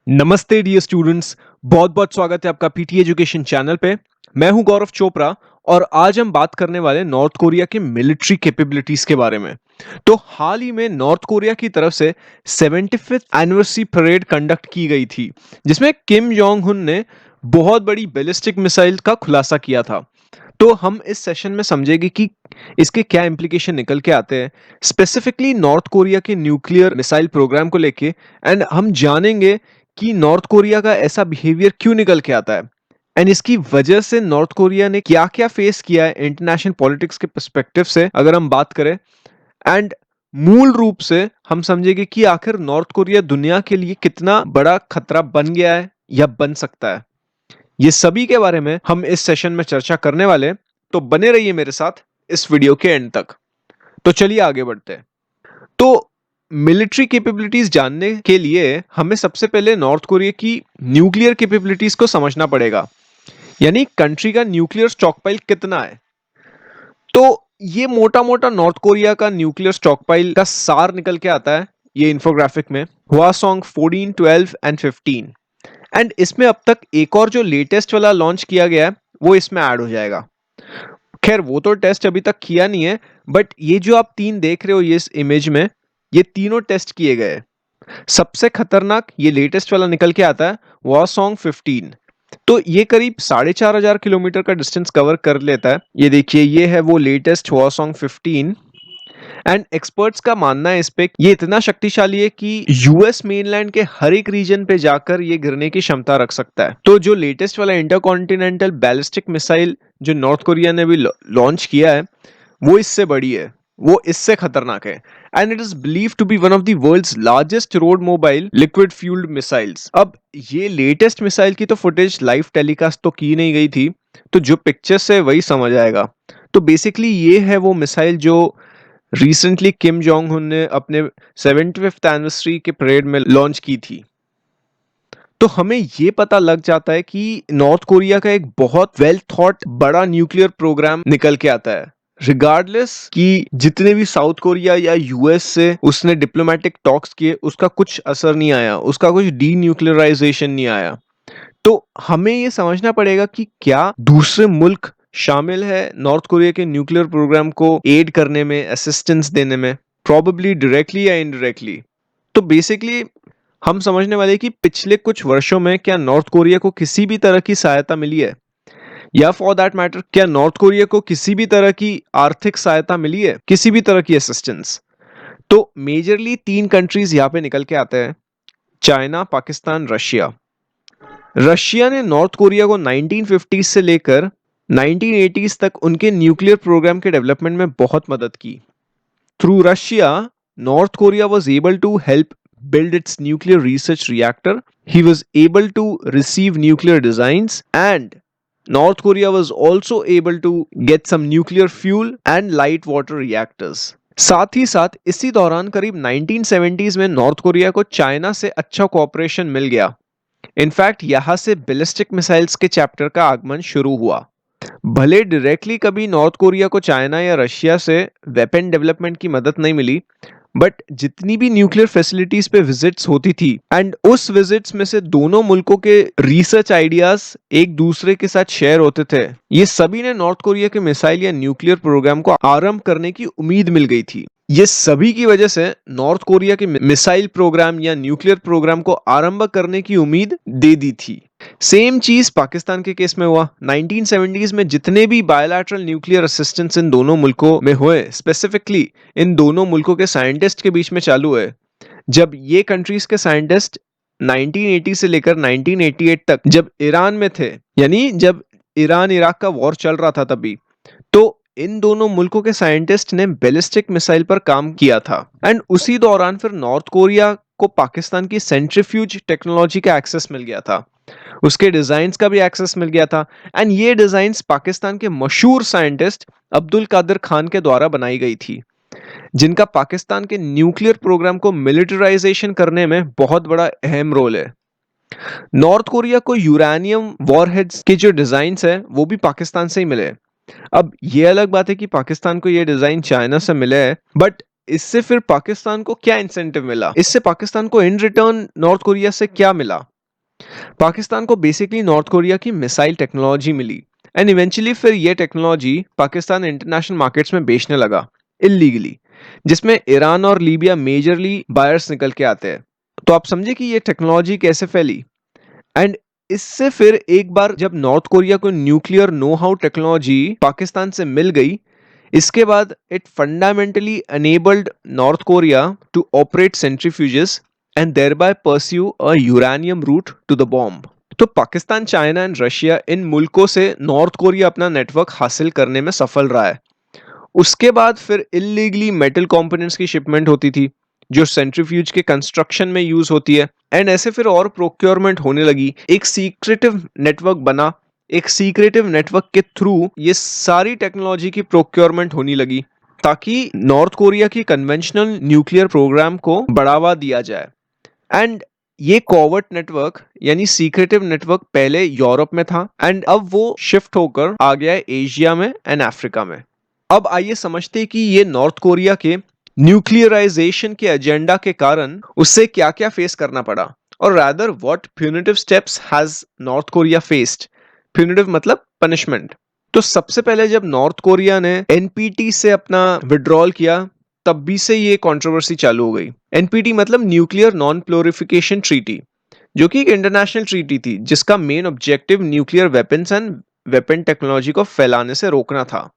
नमस्ते dear students. बहुत बहुत स्वागत है आपका पीटी एजुकेशन चैनल पे। मैं हूं गौरव चोपड़ा और आज हम बात करने वाले नॉर्थ कोरिया के मिलिट्री कैपेबिलिटीज के बारे में। तो हाल ही में नॉर्थ कोरिया की तरफ से 75th एनिवर्सरी परेड कंडक्ट की गई थी, जिसमें किम जोंग हुन ने बहुत बड़ी बैलिस्टिक मिसाइल का खुलासा किया था। तो हम इस सेशन में समझेंगे कि इसके क्या इम्प्लीकेशन निकल के आते हैं, स्पेसिफिकली नॉर्थ कोरिया के न्यूक्लियर मिसाइल प्रोग्राम को लेके। एंड हम जानेंगे कि नॉर्थ कोरिया का ऐसा बिहेवियर क्यों निकल के आता है एंड इसकी वजह से नॉर्थ कोरिया ने क्या क्या फेस किया है इंटरनेशनल पॉलिटिक्स के पर्सपेक्टिव से अगर हम बात करें। एंड मूल रूप से हम समझेंगे कि आखिर नॉर्थ कोरिया दुनिया के लिए कितना बड़ा खतरा बन गया है या बन सकता है। ये सभी के बारे में हम इस सेशन में चर्चा करने वाले, तो बने रहिए मेरे साथ इस वीडियो के एंड तक। तो चलिए आगे बढ़ते हैं। तो मिलिट्री कैपेबिलिटीज जानने के लिए हमें सबसे पहले नॉर्थ कोरिया की न्यूक्लियर कैपेबिलिटीज को समझना पड़ेगा, यानी कंट्री का न्यूक्लियर स्टॉकपाइल कितना है। तो ये मोटा मोटा नॉर्थ कोरिया का न्यूक्लियर स्टॉकपाइल का सार निकल के आता है ये इंफोग्राफिक में, हवासोंग 14, 12 एंड 15। एंड इसमें अब तक एक और जो लेटेस्ट वाला लॉन्च किया गया है वो इसमें ऐड हो जाएगा। खैर वो तो टेस्ट अभी तक किया नहीं है, बट ये जो आप तीन देख रहे हो ये इस इमेज में, ये तीनों टेस्ट किए गए। सबसे खतरनाक ये लेटेस्ट वाला निकल के आता है हवासोंग 15। तो ये करीब 4,500 किलोमीटर का डिस्टेंस कवर कर लेता है। ये देखिए, ये है वो लेटेस्ट हवासोंग 15। एंड एक्सपर्ट्स का मानना है इस पे ये इतना शक्तिशाली है कि यूएस मेनलैंड के हर एक रीजन पे जाकर ये गिरने की क्षमता रख सकता है। तो जो लेटेस्ट वाला इंटरकॉन्टिनेंटल बैलिस्टिक मिसाइल जो नॉर्थ कोरिया ने भी लॉन्च किया है वो इससे बड़ी है, वो इससे खतरनाक है। And it is believe to be one of the world's largest road mobile liquid fueled missiles. अब ये लेटेस्ट मिसाइल की तो फुटेज लाइव टेलीकास्ट तो की नहीं गई थी, तो जो पिक्चर से वही समझ आएगा। तो बेसिकली ये है वो मिसाइल जो रिसेंटली किम जोंग हुन ने अपने 75th एनिवर्सरी के परेड में लॉन्च की थी। तो हमें ये पता लग जाता है कि नॉर्थ कोरिया का एक बहुत वेल थॉट बड़ा न्यूक्लियर प्रोग्राम निकल के आता है, रिगार्डलेस कि जितने भी साउथ कोरिया या यूएस से उसने डिप्लोमेटिक टॉक्स किए उसका कुछ असर नहीं आया, उसका कुछ डी न्यूक्लियराइजेशन नहीं आया। तो हमें ये समझना पड़ेगा कि क्या दूसरे मुल्क शामिल है नॉर्थ कोरिया के न्यूक्लियर प्रोग्राम को एड करने में, असिस्टेंस देने में, प्रॉबेबली डायरेक्टली या इनडायरेक्टली। तो बेसिकली हम समझने वाले कि पिछले कुछ वर्षों में क्या नॉर्थ कोरिया को किसी भी तरह की सहायता मिली है, या फॉर दैट मैटर क्या नॉर्थ कोरिया को किसी भी तरह की आर्थिक सहायता मिली है, किसी भी तरह की असिस्टेंस। तो मेजरली तीन कंट्रीज यहाँ पे निकल के आते हैं, चाइना, पाकिस्तान, रशिया। रशिया ने नॉर्थ कोरिया को 1950s से लेकर 1980s तक उनके न्यूक्लियर प्रोग्राम के डेवलपमेंट में बहुत मदद की। Through Russia, North Korea was able to help build its nuclear research reactor. He was able to receive nuclear designs, and North Korea was also able to get some nuclear fuel and light water reactors. साथ ही साथ इसी दौरान करीब 1970s में North Korea को China से अच्छा cooperation मिल गया। इनफैक्ट यहां से बैलिस्टिक मिसाइल्स के चैप्टर का आगमन शुरू हुआ। भले डायरेक्टली कभी नॉर्थ कोरिया को चाइना या रशिया से वेपन डेवलपमेंट की मदद नहीं मिली, बट जितनी भी न्यूक्लियर फैसिलिटीज पे विजिट्स होती थी एंड उस विजिट्स में से दोनों मुल्कों के रिसर्च आइडियाज एक दूसरे के साथ शेयर होते थे, ये सभी ने नॉर्थ कोरिया के मिसाइल या न्यूक्लियर प्रोग्राम को आरंभ करने की उम्मीद मिल गई थी। ये सभी की वजह से नॉर्थ कोरिया के मिसाइल प्रोग्राम या न्यूक्लियर प्रोग्राम को आरंभ करने की उम्मीद दे दी थी। सेम चीज पाकिस्तान के केस में हुआ। 1970s में जितने भी बायलैटरल न्यूक्लियर असिस्टेंस इन दोनों मुल्कों में हुए, स्पेसिफिकली इन दोनों मुल्कों के साइंटिस्ट के बीच में चालू हुए, जब ये कंट्रीज के साइंटिस्ट 1980 से लेकर 1988 तक जब ईरान में थे, यानी जब ईरान इराक का वॉर चल रहा था तभी, तो इन दोनों मुल्कों के साइंटिस्ट ने बैलिस्टिक मिसाइल पर काम किया था। एंड उसी दौरान फिर नॉर्थ कोरिया को पाकिस्तान की सेंट्रीफ्यूज टेक्नोलॉजी का एक्सेस मिल गया था, उसके डिजाइन्स का भी एक्सेस मिल गया था। एंड ये डिजाइन्स पाकिस्तान के मशहूर साइंटिस्ट अब्दुल कादिर खान के द्वारा बनाई गई थी, जिनका पाकिस्तान के न्यूक्लियर प्रोग्राम को मिलिटराइजेशन करने में बहुत बड़ा अहम रोल है। नॉर्थ कोरिया को यूरेनियम वॉरहेड्स के जो डिजाइन्स है वो भी पाकिस्तान से ही मिले। अब ये अलग बात है कि पाकिस्तान को ये डिजाइन चाइना से मिले हैं, बट इससे फिर पाकिस्तान को क्या इंसेंटिव मिला, इससे पाकिस्तान को इन रिटर्न नॉर्थ कोरिया से क्या मिला? पाकिस्तान को बेसिकली नॉर्थ कोरिया की मिसाइल टेक्नोलॉजी मिली एंड इवेंचुअली फिर ये टेक्नोलॉजी पाकिस्तान इंटरनेशनल मार्केट्स में बेचने लगा इलीगली, जिसमें ईरान और लीबिया मेजरली बायर्स निकल के आते हैं। तो आप समझे कि ये टेक्नोलॉजी कैसे फैली। एंड इससे फिर एक बार जब नॉर्थ कोरिया को nuclear know how technology Pakistan से मिल गई, इसके बाद it fundamentally enabled North Korea to operate centrifuges and thereby pursue a uranium route to the bomb। तो पाकिस्तान, चाइना एंड रशिया, इन मुल्कों से नॉर्थ कोरिया अपना नेटवर्क हासिल करने में सफल रहा है। उसके बाद फिर इलीगली मेटल कंपोनेंट्स की शिपमेंट होती थी जो सेंट्रीफ्यूज के कंस्ट्रक्शन में यूज होती है। एंड ऐसे फिर और प्रोक्योरमेंट होने लगी, एक सीक्रेटिव नेटवर्क बना। एक सीक्रेटिव नेटवर्क के थ्रू ये सारी टेक्नोलॉजी की प्रोक्योरमेंट होने लगी ताकि नॉर्थ कोरिया की कन्वेंशनल न्यूक्लियर प्रोग्राम को बढ़ावा दिया जाए। एंड ये कॉवर्ट नेटवर्क यानी सीक्रेटिव नेटवर्क पहले यूरोप में था एंड अब वो शिफ्ट होकर आ गया है एशिया में एंड अफ्रीका में। अब आइए समझते हैं कि ये नॉर्थ कोरिया के न्यूक्लियराइजेशन के एजेंडा के कारण उससे क्या क्या फेस करना पड़ा, और rather what punitive steps has north Korea faced. Punitive मतलब पनिशमेंट। तो सबसे पहले जब नॉर्थ कोरिया ने एनपीटी से अपना विड्रॉल किया, तब भी से ये कंट्रोवर्सी चालू हो गई। एनपीटी मतलब न्यूक्लियर नॉन प्लोरिफिकेशन ट्रीटी, जो कि एक इंटरनेशनल ट्रीटी थी जिसका main objective nuclear weapons and weapon technology को फैलाने से रोकना था।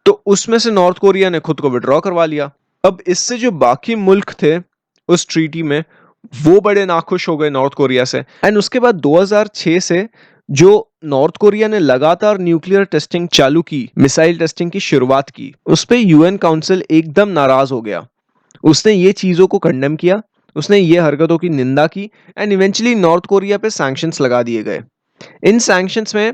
तो उसमें से नॉर्थ कोरिया ने खुद को विड्रॉ करवा लिया। अब इससे जो बाकी मुल्क थे उस ट्रीटी में, वो बड़े नाखुश हो गए नॉर्थ कोरिया से। एंड उसके बाद 2006 से जो नॉर्थ कोरिया ने लगातार न्यूक्लियर टेस्टिंग चालू की, मिसाइल टेस्टिंग की शुरुआत की, उस पे यूएन काउंसिल एकदम नाराज हो गया। उसने ये चीजों को कंडेम किया, उसने ये हरकतों की निंदा की एंड इवेंचुअली नॉर्थ कोरिया पे सैंक्शंस लगा दिए गए। इन सैंक्शंस में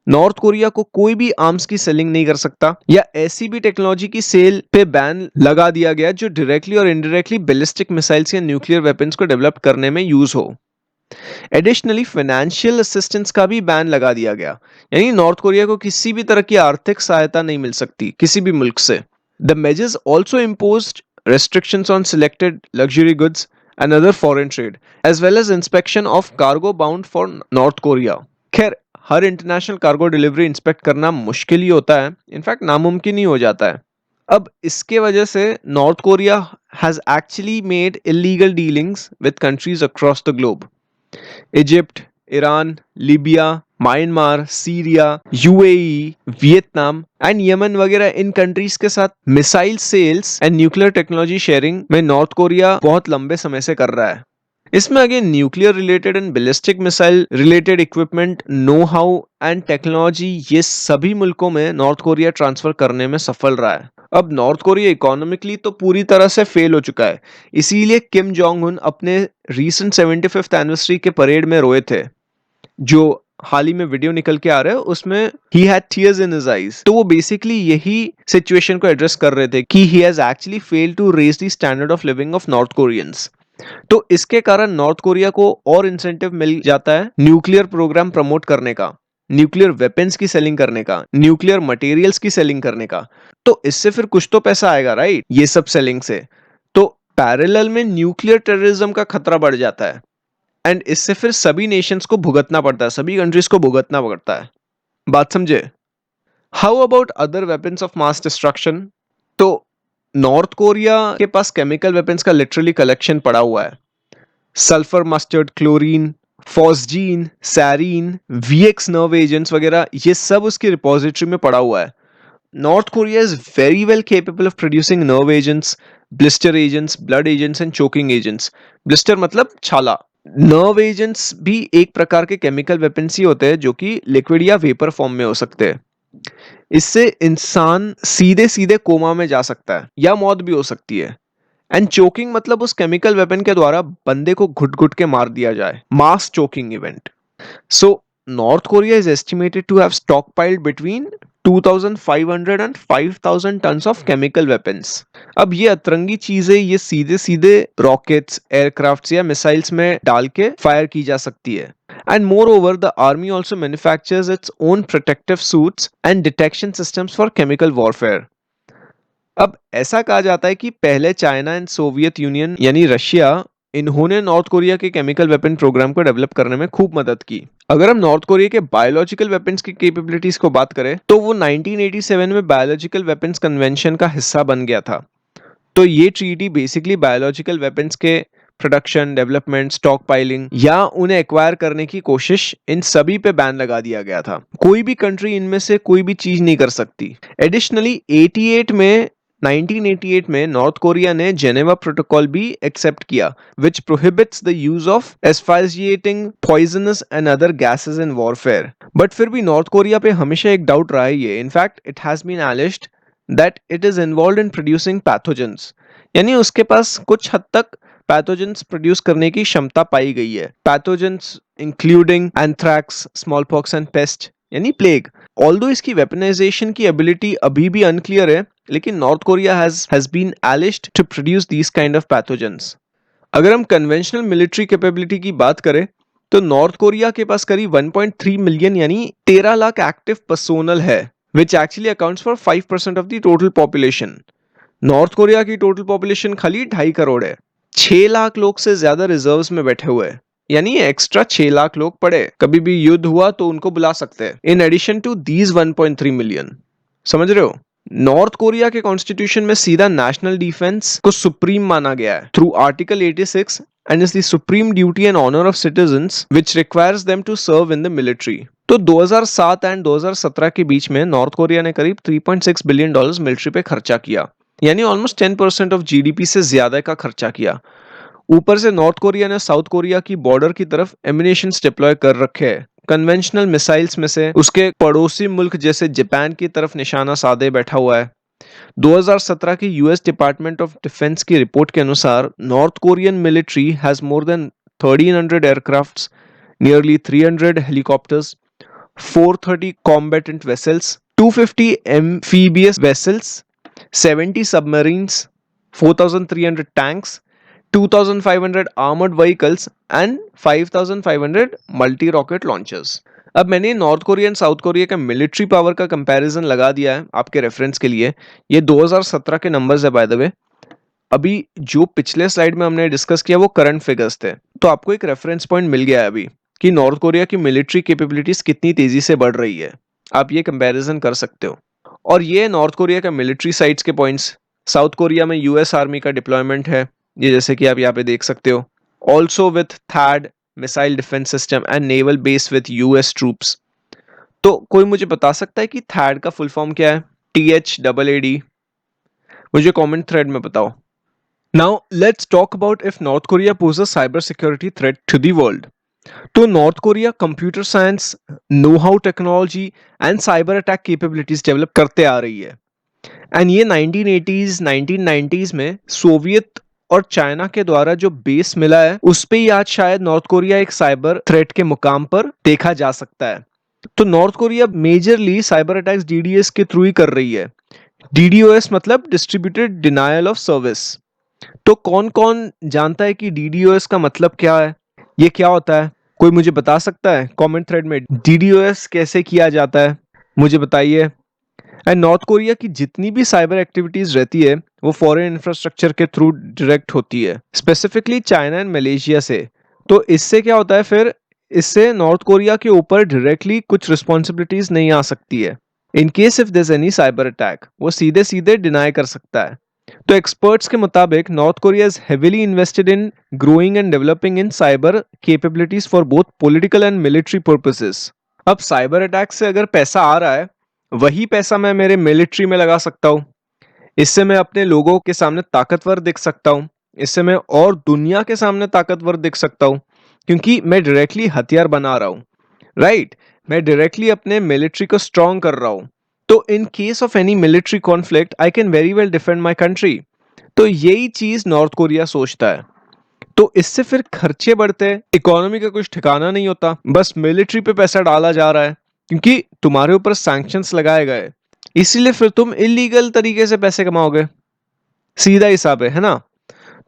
नॉर्थ कोरिया को कोई भी आर्म्स की सेलिंग नहीं कर सकता, या ऐसी भी टेक्नोलॉजी की सेल पे बैन लगा दिया गया जो डायरेक्टली और इनडायरेक्टली बैलिस्टिक मिसाइल्स या न्यूक्लियर वेपन्स को डेवलप करने में यूज हो। एडिशनली फाइनेंशियल असिस्टेंस का भी बैन लगा दिया गया, यानी नॉर्थ कोरिया को किसी भी तरह की आर्थिक सहायता नहीं मिल सकती किसी भी मुल्क से। The measures also imposed restrictions on selected luxury goods and other foreign trade, as well as inspection of cargo bound for North Korea। खैर, हर इंटरनेशनल कार्गो डिलीवरी इंस्पेक्ट करना मुश्किल ही होता है, इनफैक्ट नामुमकिन ही हो जाता है। अब इसके वजह से North Korea has actually made illegal dealings with countries across the globe. Egypt, Iran, Libya, Myanmar, Syria, UAE, Vietnam and Yemen वगैरह, इन कंट्रीज के साथ missile sales and nuclear technology sharing में नॉर्थ कोरिया बहुत लंबे समय से कर रहा है। इसमें again nuclear related and ballistic missile related equipment, know how and technology, ये सभी मुल्कों में नॉर्थ कोरिया ट्रांसफर करने में सफल रहा है। अब नॉर्थ कोरिया इकोनॉमिकली तो पूरी तरह से फेल हो चुका है, इसीलिए किम जोंग उन अपने रीसेंट 75th एनिवर्सरी के परेड में रोए थे। जो हाल ही में वीडियो निकल के आ रहा है उसमें he had tears in his eyes. तो वो बेसिकली यही सिचुएशन को एड्रेस कर रहे थे कि he has actually failed to raise the standard of living of North Koreans. तो इसके कारण नॉर्थ कोरिया को और इंसेंटिव मिल जाता है न्यूक्लियर प्रोग्राम प्रमोट करने का, न्यूक्लियर वेपन्स की सेलिंग करने का, न्यूक्लियर मटेरियल्स की सेलिंग करने का। तो इससे फिर कुछ तो पैसा आएगा, राइट, ये सब सेलिंग से। तो पैरेलल में न्यूक्लियर टेररिज्म का खतरा बढ़ जाता है एंड इससे फिर सभी नेशंस को भुगतना पड़ता है, सभी कंट्रीज को भुगतना पड़ता है। बात समझे। How about other weapons of mass destruction. तो नॉर्थ कोरिया के पास केमिकल वेपन्स का लिटरली कलेक्शन पड़ा हुआ है। Sulphur mustard, chlorine, phosgene, sarin, VX nerve agents वगैरह, ये सब उसकी रिपोजिटरी में पड़ा हुआ है। North Korea is very well capable of producing nerve agents, blister agents, blood agents and choking agents. Blister मतलब छाला। नर्व एजेंट्स भी एक प्रकार के केमिकल वेपन्स ही होते हैं जो कि लिक्विड या वेपर फॉर्म में हो सकते हैं। इससे इंसान सीधे सीधे कोमा में जा सकता है या मौत भी हो सकती है। एंड चोकिंग मतलब उस केमिकल वेपन के द्वारा बंदे को घुट घुट के मार दिया जाए, mass choking event. So North Korea is estimated to have stockpiled between 2500 and 5000 tons of chemical weapons। अब ये अतरंगी चीजें ये सीधे सीधे रॉकेट्स, एयरक्राफ्ट्स या मिसाइल्स में डाल के फायर की जा सकती है। And moreover, the army also manufactures its own protective suits and detection systems for chemical warfare। अब ऐसा कहा जाता है कि पहले चाइना एंड सोवियत यूनियन यानी रशिया इन्होंने नॉर्थ कोरिया के केमिकल वेपन प्रोग्राम को डेवलप करने में खूब मदद की। अगर हम नॉर्थ कोरिया के बायोलॉजिकल वेपन्स की कैपेबिलिटीज को बात करें तो वो 1987 में बायोलॉजिकल वेपन्स कन्वेंशन का हिस्सा बन गया था। तो ये ट्रीटी बेसिकली बायोलॉजिकल वेपन्स के प्रोडक्शन, डेवलपमेंट, स्टॉक पाइलिंग या उन्हें एक्वायर करने की कोशिश, इन सभी पे बैन लगा दिया गया था। कोई भी कंट्री इनमें से कोई भी चीज नहीं कर सकती। एडिशनली 1988 में नॉर्थ कोरिया ने जेनेवा प्रोटोकॉल भी एक्सेप्ट किया, which prohibits the use of asphyxiating poisonous and other gases in warfare. But फिर भी नॉर्थ कोरिया पे हमेशा एक डाउट रहा है ये। In fact it has been alleged that it is involved in producing pathogens, यानी उसके पास कुछ हद तक पैथोजेंस प्रोड्यूस करने की क्षमता पाई गई है। Pathogens including anthrax, smallpox and pest यानी प्लेग। ऑल्दो इसकी वेपनाइजेशन की एबिलिटी अभी भी अनक्लियर है, लेकिन North Korea has been alleged to produce these kind of pathogens. अगर हम कन्वेंशनल मिलिट्री कैपेबिलिटी की बात करें तो नॉर्थ कोरिया के पास करीब 1.3 मिलियन यानी 13 लाख एक्टिव पर्सोनल है, which actually accounts for 5% of the total population. North Korea की टोटल पॉपुलेशन खाली 2.5 करोड़ है। 6 लाख लोग से ज्यादा रिजर्व्स में बैठे हुए हैं, यानी एक्स्ट्रा 6 लाख लोग पड़े, कभी भी युद्ध हुआ तो उनको बुला सकते हैं। In addition to these 1.3 million. समझ रहे हो? नॉर्थ कोरिया के कॉन्स्टिट्यूशन में सीधा नेशनल डिफेंस को सुप्रीम माना गया है through article 86 and is the supreme duty and honor of citizens which requires them to serve in the military. तो 2007 एंड 2017 के बीच में नॉर्थ कोरिया ने करीब 3.6 बिलियन डॉलर्स मिलिट्री पे खर्चा किया, यानी ऑलमोस्ट 10% ऑफ जीडीपी से ज्यादा का खर्चा किया। ऊपर से नॉर्थ कोरिया ने साउथ कोरिया की बॉर्डर की तरफ एमिनेशंस डिप्लॉय कर रखे हैं। कन्वेंशनल मिसाइल्स में से उसके पड़ोसी मुल्क जैसे जापान की तरफ निशाना साधे बैठा हुआ है। 2017 की यूएस डिपार्टमेंट ऑफ डिफेंस की रिपोर्ट के अनुसार north Korean military has more than 1300 aircrafts, nearly 300 helicopters, 430 combatant vessels, 250 amphibious vessels, 70 submarines, 4,300 tanks, 2,500 armored vehicles and 5,500 multi-rocket launchers. अब मैंने north Korea and south Korea का मिलिट्री पावर का comparison लगा दिया है आपके रेफरेंस के लिए। ये 2017 के नंबर्स है बाय द वे। अभी जो पिछले स्लाइड में हमने डिस्कस किया वो करंट फिगर्स थे, तो आपको एक रेफरेंस पॉइंट मिल गया है अभी कि नॉर्थ कोरिया की मिलिट्री कैपेबिलिटीज कितनी तेजी से बढ़ रही है। आप ये कंपैरिजन कर सकते हो। और ये नॉर्थ कोरिया का मिलिट्री साइट्स के पॉइंट्स। साउथ कोरिया में यूएस आर्मी का डिप्लॉयमेंट है, ये जैसे कि आप यहाँ पे देख सकते हो। ऑल्सो विथ थैड missile defence system and naval base with US troops. तो कोई मुझे बता सकता है कि थैड का फुल फॉर्म क्या है? THAAD। मुझे कमेंट थ्रेड में बताओ। Now let's talk about if North Korea poses a cyber security threat to the world. तो North Korea computer science, no how technology and cyber attack capabilities develop करते आ रही है। And ये 1980s 1990s में Soviet और China के द्वारा जो बेस मिला है उस पे ही आज शायद नॉर्थ कोरिया एक साइबर थ्रेट के मुकाम पर देखा जा सकता है। तो North Korea majorly cyber attacks DDoS के थ्रू ही कर रही है। DDoS मतलब डिस्ट्रीब्यूटेड डिनायल ऑफ सर्विस। तो कौन कौन जानता है कि DDoS का मतलब क्या है? ये क्या होता है? कोई मुझे बता सकता है कमेंट थ्रेड में? DDoS कैसे किया जाता है मुझे बताइए। एंड नॉर्थ कोरिया की जितनी भी साइबर एक्टिविटीज रहती है वो फॉरेन इंफ्रास्ट्रक्चर के थ्रू डायरेक्ट होती है, स्पेसिफिकली चाइना एंड मलेशिया से। तो इससे क्या होता है फिर? इससे नॉर्थ कोरिया के ऊपर डायरेक्टली कुछ रिस्पॉन्सिबिलिटीज नहीं आ सकती है। In case if there any cyber attack वो सीधे सीधे डिनाई कर सकता है। तो एक्सपर्ट्स के मुताबिक north Korea is heavily invested in growing and developing in cyber capabilities for both political and military purposes. अब साइबर अटैक से अगर पैसा आ रहा है वही पैसा मैं मेरे मिलिट्री में लगा सकता हूँ। इससे मैं अपने लोगों के सामने ताकतवर दिख सकता हूँ, इससे मैं और दुनिया के सामने ताकतवर दिख सकता हूँ, क्योंकि मैं डायरेक्टली हथियार बना रहा हूँ, राइट? मैं डायरेक्टली अपने मिलिट्री को स्ट्रॉन्ग कर रहा हूँ। तो in case of any military conflict I can very well defend my country. तो यही चीज नॉर्थ कोरिया सोचता है। तो इससे फिर खर्चे बढ़ते हैं, इकोनॉमी का कुछ ठिकाना नहीं होता, बस मिलिट्री पे पैसा डाला जा रहा है क्योंकि तुम्हारे ऊपर सैंक्शंस लगाए गए, इसीलिए फिर तुम इलीगल तरीके से पैसे कमाओगे। सीधा हिसाब है ना?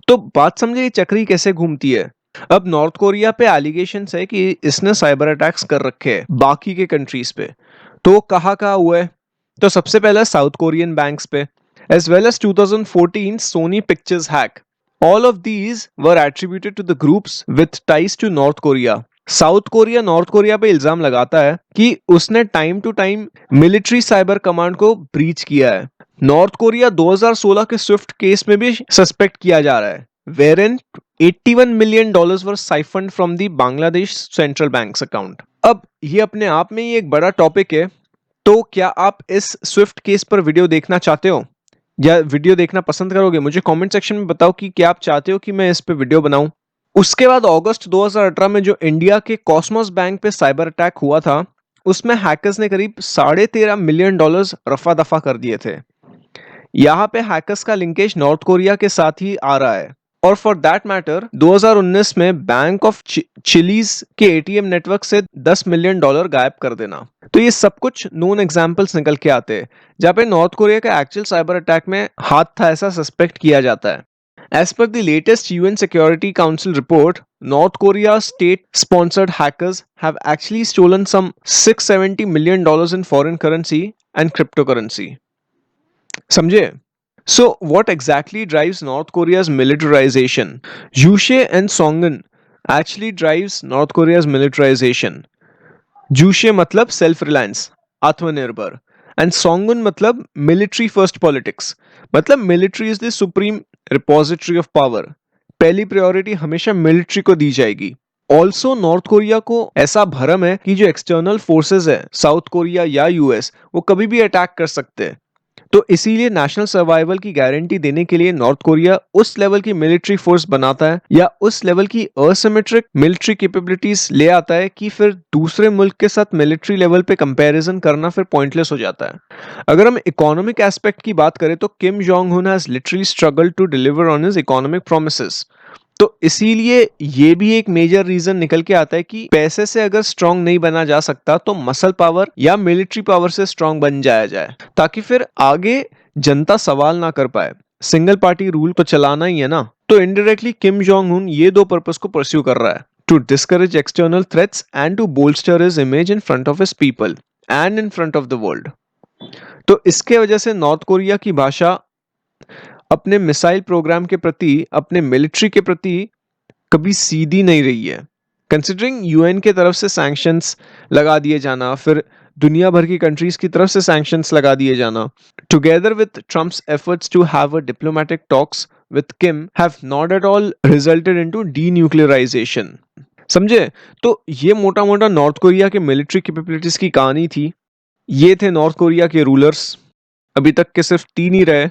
तो बात समझे ये चक्री कैसे घूमती है। अब नॉर्थ कोरिया पे एलिगेशंस है कि इसने साइबर अटैक्स कर रखे हैं बाकी के कंट्रीज पे। तो वो कहाँ हुआ है? तो सबसे पहले साउथ कोरियन बैंक्स पे, as well as 2014 Sony Pictures hack. All of these were attributed to the groups with ties to North Korea. South Korea North Korea पे इल्जाम लगाता है कि उसने time to time military cyber command को breach किया है। नॉर्थ कोरिया 2016 के स्विफ्ट केस में भी सस्पेक्ट किया जा रहा है, wherein $81 million were siphoned from the Bangladesh Central Bank's account. अब ये अपने आप में ही एक बड़ा टॉपिक है, तो क्या आप इस स्विफ्ट केस पर वीडियो देखना चाहते हो या वीडियो देखना पसंद करोगे? मुझे कमेंट सेक्शन में बताओ कि क्या आप चाहते हो कि मैं इस पे वीडियो बनाऊं। उसके बाद अगस्त 2018 में जो इंडिया के कॉस्मोस बैंक पे साइबर अटैक हुआ था, उसमें हैकर्स ने करीब $13.5 मिलियन रफा दफा कर दिए थे। यहाँ पे हैकर्स का लिंकेज नॉर्थ कोरिया के साथ ही आ रहा है। और फॉर दैट मैटर 2019 में बैंक ऑफ चिलीज के एटीएम नेटवर्क से $10 मिलियन गायब कर देना। तो ये सब कुछ नोन एग्जांपल्स निकल के आते हैं जहां पे नॉर्थ कोरिया का एक्चुअल साइबर अटैक में हाथ था, ऐसा सस्पेक्ट किया जाता है। As per the latest UN Security Council report, North Korea's state-sponsored hackers have actually stolen some $670 million in foreign currency and cryptocurrency. समझे? So, what exactly drives North Korea's militarization? Juche and Songun actually drives North Korea's militarization. Juche मतलब self-reliance, आत्मनिर्भर, and Songun मतलब military first politics, मतलब military is the supreme repository of power. पहली priority हमेशा military को दी जाएगी। Also north Korea को ऐसा भरम है कि जो एक्सटर्नल फोर्सेस है साउथ कोरिया या यूएस, वो कभी भी अटैक कर सकते हैं। तो इसीलिए नेशनल सर्वाइवल की गारंटी देने के लिए नॉर्थ कोरिया उस लेवल की मिलिट्री फोर्स बनाता है या उस लेवल की असिमेट्रिक मिलिट्री कैपेबिलिटीज ले आता है कि फिर दूसरे मुल्क के साथ मिलिट्री लेवल पे कंपैरिजन करना फिर पॉइंटलेस हो जाता है। अगर हम इकोनॉमिक एस्पेक्ट की बात करें तो Kim Jong Un has literally struggled to deliver on his economic promises. तो इसीलिए ये भी एक मेजर रीजन निकल के आता है कि पैसे से अगर स्ट्रांग नहीं बना जा सकता तो मसल पावर या मिलिट्री पावर से स्ट्रांग बन जाया जाए, ताकि फिर आगे जनता सवाल ना कर पाए। सिंगल पार्टी रूल तो चलाना ही है ना। तो इनडायरेक्टली किम जोंग उन ये दो पर्पस को परस्यू कर रहा है, to discourage external threats and to bolster his image in front of his people and in front of the world. तो इसके वजह से नॉर्थ कोरिया की भाषा अपने मिसाइल प्रोग्राम के प्रति, अपने मिलिट्री के प्रति कभी सीधी नहीं रही है। कंसिडरिंग यूएन के तरफ से सैंक्शंस लगा दिए जाना, फिर दुनिया भर की कंट्रीज की तरफ से सैंक्शंस लगा दिए जाना, together with Trump's efforts to have a diplomatic talks with Kim have not at all resulted into denuclearisation. समझे? तो ये मोटा मोटा नॉर्थ कोरिया के मिलिट्री कैपेबिलिटीज की कहानी थी। ये थे नॉर्थ कोरिया के रूलर्स, अभी तक के सिर्फ 3 ही रहे।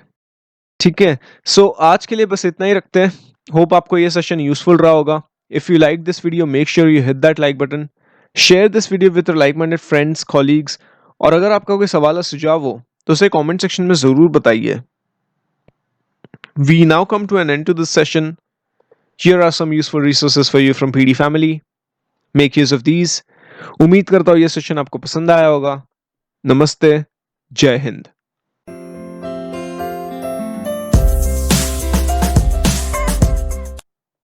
ठीक है, सो आज के लिए बस इतना ही रखते हैं। होप आपको ये सेशन यूजफुल रहा होगा। If you like this video make sure you hit that like button, share this video with your like minded friends, colleagues, और अगर आपका कोई सवाल या सुझाव हो तो उसे कमेंट सेक्शन में जरूर बताइए। We now come to an end to this session. Here are some useful resources for you from PD family, make use of these. उम्मीद करता हूँ ये सेशन आपको पसंद आया होगा। नमस्ते, जय हिंद।